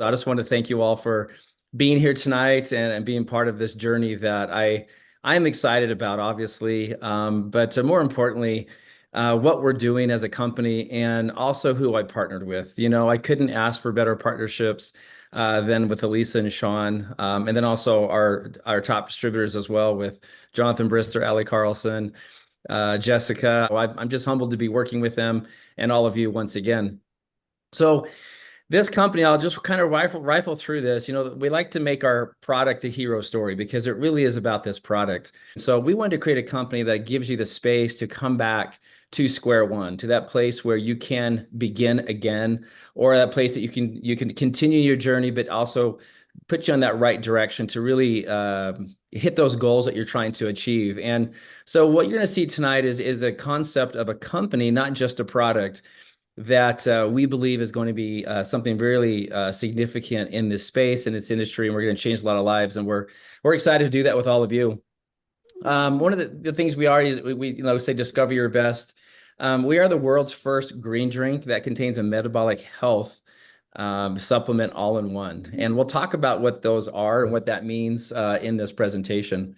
So I just want to thank you all for being here tonight and being part of this journey that I'm excited about, obviously, but more importantly, what we're doing as a company and also who I partnered with. You know, I couldn't ask for better partnerships than with Elisa and Sean, and then also our top distributors as well with Jonathan Brister, Ali Carlson, Jessica. I'm just humbled to be working with them and all of you once again. So this company, I'll just kind of rifle through this. You know, we like to make our product the hero story because it really is about this product. So we wanted to create a company that gives you the space to come back to square one, to that place where you can begin again, or that place that you can continue your journey, but also put you on that right direction to really hit those goals that you're trying to achieve. And so what you're going to see tonight is a concept of a company, not just a product that we believe is going to be something really significant in this space and its industry, and we're going to change a lot of lives. And we're excited to do that with all of you. One of the things we are is we say discover your best. We are the world's first green drink that contains a metabolic health supplement all in one, and we'll talk about what those are and what that means in this presentation.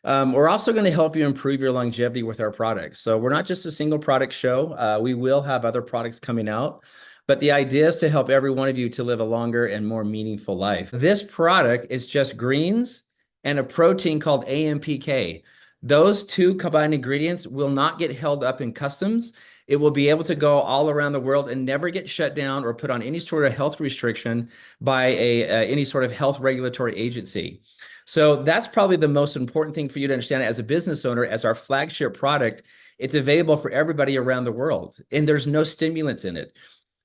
We're also going to help you improve your longevity with our products. So we're not just a single product show. We will have other products coming out, but the idea is to help every one of you to live a longer and more meaningful life. This product is just greens and a protein called AMPK. Those two combined ingredients will not get held up in customs. It will be able to go all around the world and never get shut down or put on any sort of health restriction by any sort of health regulatory agency. So that's probably the most important thing for you to understand as a business owner. As our flagship product, it's available for everybody around the world, and there's no stimulants in it.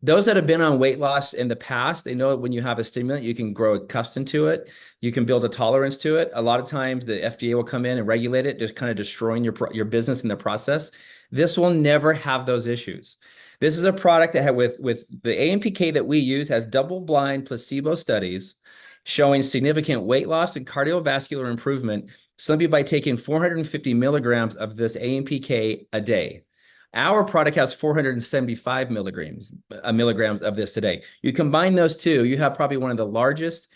Those that have been on weight loss in the past, they know when you have a stimulant, you can grow accustomed to it. You can build a tolerance to it. A lot of times the FDA will come in and regulate it, just kind of destroying your business in the process. This will never have those issues. This is a product that with the AMPK that we use has double-blind placebo studies showing significant weight loss and cardiovascular improvement simply by taking 450 milligrams of this AMPK a day. Our product has 475 milligrams of this today. You combine those two, you have probably one of the largest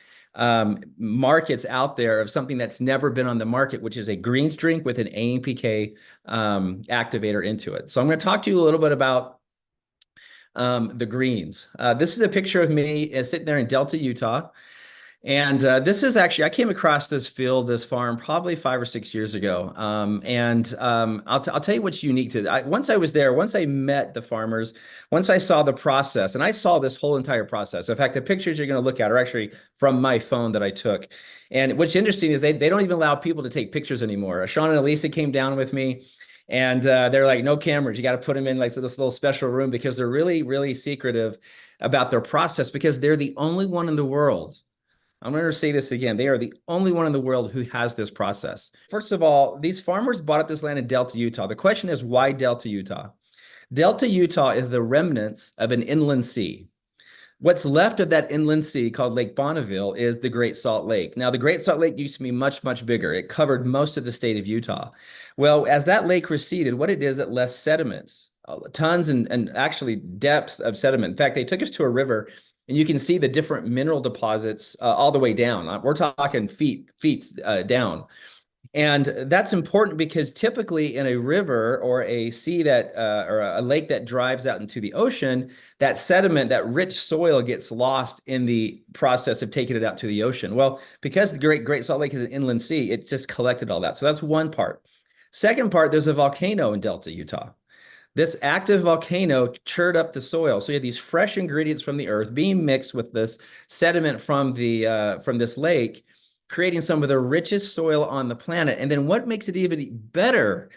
markets out there of something that's never been on the market, which is a greens drink with an AMPK activator into it. So I'm going to talk to you a little bit about the greens. This is a picture of me sitting there in Delta, Utah. And this is actually, I came across this farm, probably 5 or 6 years ago. I'll tell you what's unique to it. Once I was there, once I met the farmers, once I saw the process, and I saw this whole entire process. In fact, the pictures you're going to look at are actually from my phone that I took. And what's interesting is they don't even allow people to take pictures anymore. Sean and Elisa came down with me. And they're like, no cameras. You got to put them in like this little special room because they're really, really secretive about their process because they're the only one in the world. I'm going to say this again. They are the only one in the world who has this process. First of all, these farmers bought up this land in Delta, Utah. The question is, why Delta, Utah? Delta, Utah is the remnants of an inland sea. What's left of that inland sea called Lake Bonneville is the Great Salt Lake. Now, the Great Salt Lake used to be much, much bigger. It covered most of the state of Utah. Well, as that lake receded, what it is, it left sediments, tons and actually depths of sediment. In fact, they took us to a river and you can see the different mineral deposits all the way down. We're talking feet down. And that's important because typically in a river or a sea or a lake that drives out into the ocean, that sediment, that rich soil gets lost in the process of taking it out to the ocean. Well, because the Great Salt Lake is an inland sea, it just collected all that. So that's one part. Second part, there's a volcano in Delta, Utah. This active volcano churned up the soil. So you have these fresh ingredients from the earth being mixed with this sediment from this lake, creating some of the richest soil on the planet. And then what makes it even better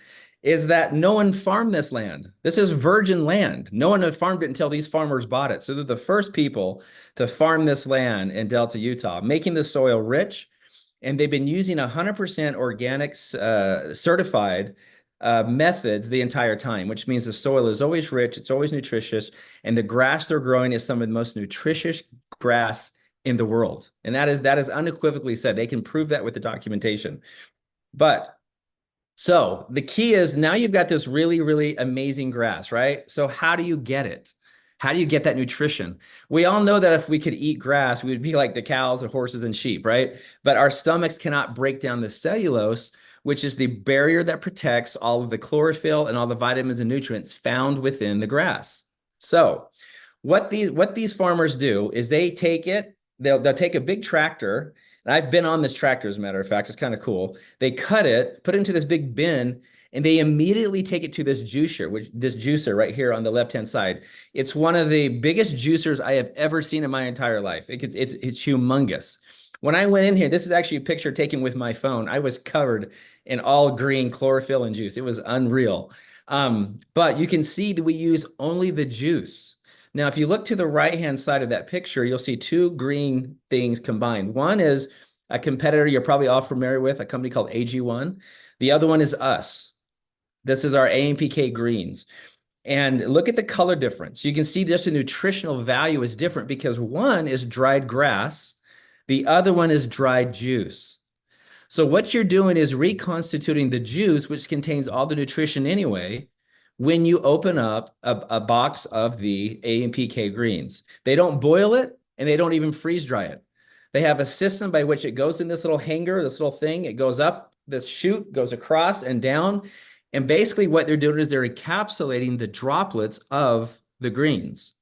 is that no one farmed this land. This is virgin land. No one had farmed it until these farmers bought it. So they're the first people to farm this land in Delta, Utah, making the soil rich. And they've been using 100% organics certified methods the entire time, which means the soil is always rich, it's always nutritious, and the grass they're growing is some of the most nutritious grass in the world. And that is unequivocally said. They can prove that with the documentation. But so the key is now you've got this really, really amazing grass, right? So how do you get it? How do you get that nutrition? We all know that if we could eat grass, we would be like the cows and horses and sheep, right? But our stomachs cannot break down the cellulose, which is the barrier that protects all of the chlorophyll and all the vitamins and nutrients found within the grass. So, what these farmers do is they take it, they'll take a big tractor, and I've been on this tractor as a matter of fact, it's kind of cool. They cut it, put it into this big bin, and they immediately take it to this juicer right here on the left-hand side. It's one of the biggest juicers I have ever seen in my entire life. It's humongous. When I went in here, this is actually a picture taken with my phone. I was covered in all green chlorophyll and juice. It was unreal. But you can see that we use only the juice. Now, if you look to the right-hand side of that picture, you'll see two green things combined. One is a competitor you're probably all familiar with, a company called AG1. The other one is us. This is our AMPK Greens. And look at the color difference. You can see just the nutritional value is different because one is dried grass, the other one is dried juice. So what you're doing is reconstituting the juice, which contains all the nutrition anyway, when you open up a box of the AMPK greens. They don't boil it and they don't even freeze dry it. They have a system by which it goes in this little hanger, this little thing. It goes up, this chute goes across and down. And basically what they're doing is they're encapsulating the droplets of the greens.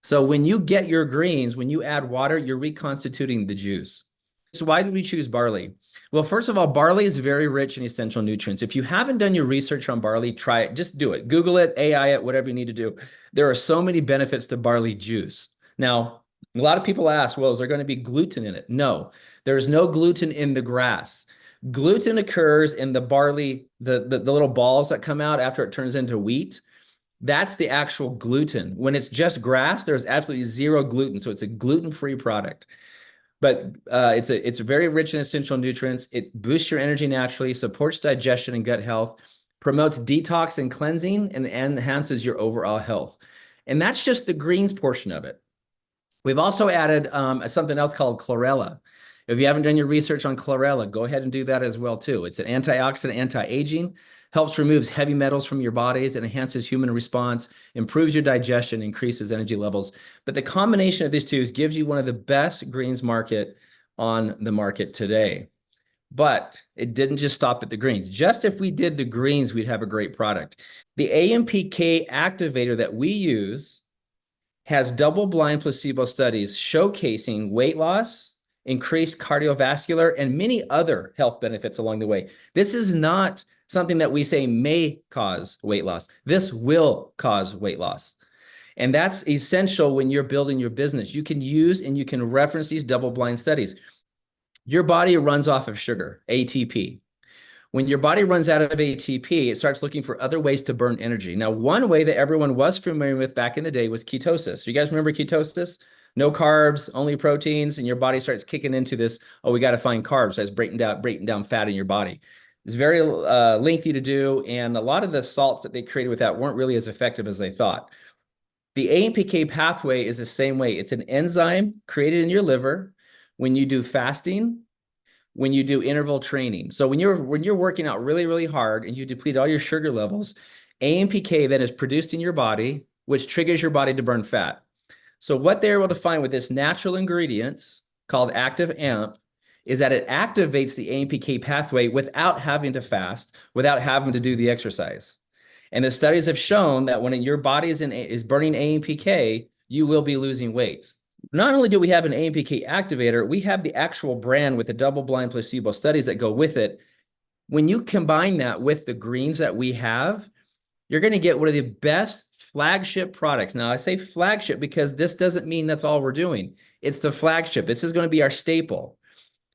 So when you get your greens, when you add water, you're reconstituting the juice. So why did we choose barley? Well, first of all, barley is very rich in essential nutrients. If you haven't done your research on barley, try it. Just do it. Google it, AI it, whatever you need to do. There are so many benefits to barley juice. Now, a lot of people ask, well, is there going to be gluten in it? No, there's no gluten in the grass. Gluten occurs in the barley, the little balls that come out after it turns into wheat. That's the actual gluten. When it's just grass, there's absolutely zero gluten. So it's a gluten-free product. But it's very rich in essential nutrients. It boosts your energy naturally, supports digestion and gut health, promotes detox and cleansing, and enhances your overall health. And that's just the greens portion of it. We've also added something else called chlorella. If you haven't done your research on chlorella, go ahead and do that as well too. It's an antioxidant, anti-aging, helps removes heavy metals from your bodies, and enhances human response, improves your digestion, increases energy levels. But the combination of these two gives you one of the best greens market on the market today. But it didn't just stop at the greens. Just if we did the greens, we'd have a great product. The AMPK activator that we use has double-blind placebo studies showcasing weight loss, increased cardiovascular, and many other health benefits along the way. This is not something that we say may cause weight loss. This will cause weight loss. And that's essential when you're building your business. You can use and you can reference these double-blind studies. Your body runs off of sugar, ATP. When your body runs out of ATP, it starts looking for other ways to burn energy. Now, one way that everyone was familiar with back in the day was ketosis. You guys remember ketosis? No carbs, only proteins, and your body starts kicking into this, oh, we got to find carbs as breaking down fat in your body. It's very lengthy to do, and a lot of the salts that they created with that weren't really as effective as they thought. The AMPK pathway is the same way. It's an enzyme created in your liver when you do fasting, when you do interval training. So when you're working out really, really hard and you deplete all your sugar levels, AMPK then is produced in your body, which triggers your body to burn fat. So what they're able to find with this natural ingredient called Active AMP is that it activates the AMPK pathway without having to fast, without having to do the exercise. And the studies have shown that when your body is burning AMPK, you will be losing weight. Not only do we have an AMPK activator, we have the actual brand with the double-blind placebo studies that go with it. When you combine that with the greens that we have, you're going to get one of the best flagship products. Now, I say flagship because this doesn't mean that's all we're doing. It's the flagship. This is going to be our staple.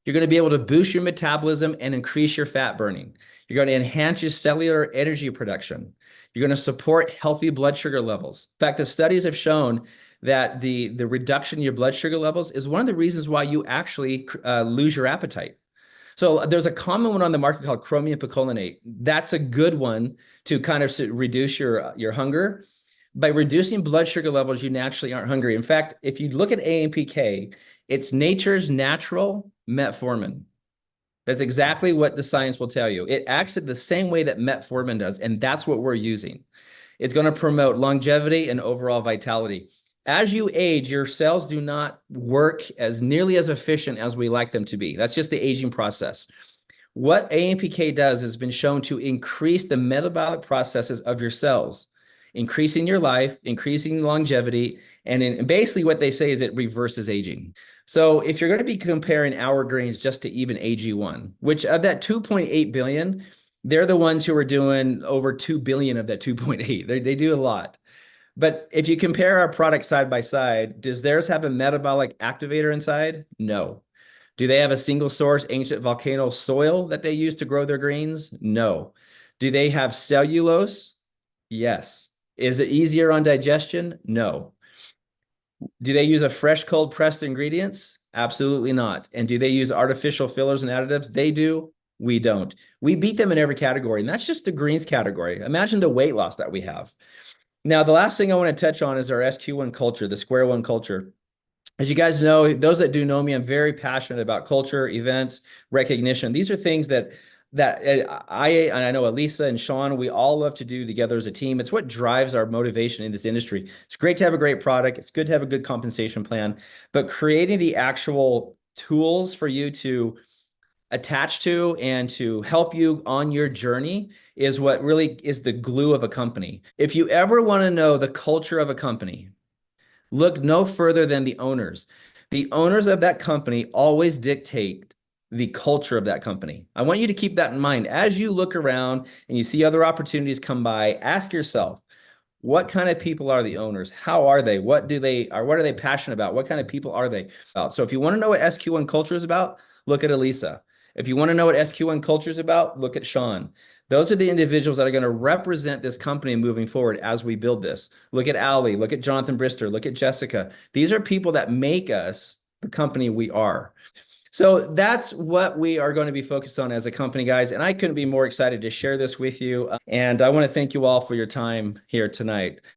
You're going to be able to boost your metabolism and increase your fat burning. You're going to enhance your cellular energy production. You're going to support healthy blood sugar levels. In fact, the studies have shown that the reduction in your blood sugar levels is one of the reasons why you actually lose your appetite. So there's a common one on the market called chromium picolinate. That's a good one to kind of reduce your hunger. By reducing blood sugar levels, you naturally aren't hungry. In fact, if you look at AMPK, it's nature's natural metformin. That's exactly what the science will tell you. It acts in the same way that metformin does, and that's what we're using. It's going to promote longevity and overall vitality. As you age, your cells do not work as nearly as efficient as we like them to be. That's just the aging process. What AMPK does has been shown to increase the metabolic processes of your cells, increasing your life, increasing longevity, and basically what they say is it reverses aging. So if you're going to be comparing our greens just to even AG1, which of that 2.8 billion, they're the ones who are doing over 2 billion of that 2.8. They do a lot. But if you compare our products side by side, does theirs have a metabolic activator inside? No. Do they have a single source ancient volcano soil that they use to grow their greens? No. Do they have cellulose? Yes. Is it easier on digestion? No. Do they use a fresh, cold pressed ingredients? Absolutely not. And do they use artificial fillers and additives? They do. We don't. We beat them in every category, and that's just the greens category. Imagine the weight loss that we have. Now, the last thing I want to touch on is our SQ1 culture, the square one culture. As you guys know, those that do know me, I'm very passionate about culture, events, recognition. These are things that I and I know Elisa and Sean, we all love to do together as a team. It's what drives our motivation in this industry. It's great to have a great product. It's good to have a good compensation plan, but creating the actual tools for you to attach to and to help you on your journey is what really is the glue of a company. If you ever want to know the culture of a company, look no further than the owners. The owners of that company always dictate the culture of that company. I want you to keep that in mind. As you look around and you see other opportunities come by, ask yourself, what kind of people are the owners? How are they? What are they passionate about? What kind of people are they about? So if you want to know what SQ1 culture is about, look at Elisa. If you want to know what SQ1 culture is about, look at Sean. Those are the individuals that are going to represent this company moving forward as we build this. Look at Ali, look at Jonathan Brister, look at Jessica. These are people that make us the company we are. So that's what we are going to be focused on as a company, guys. And I couldn't be more excited to share this with you. And I want to thank you all for your time here tonight.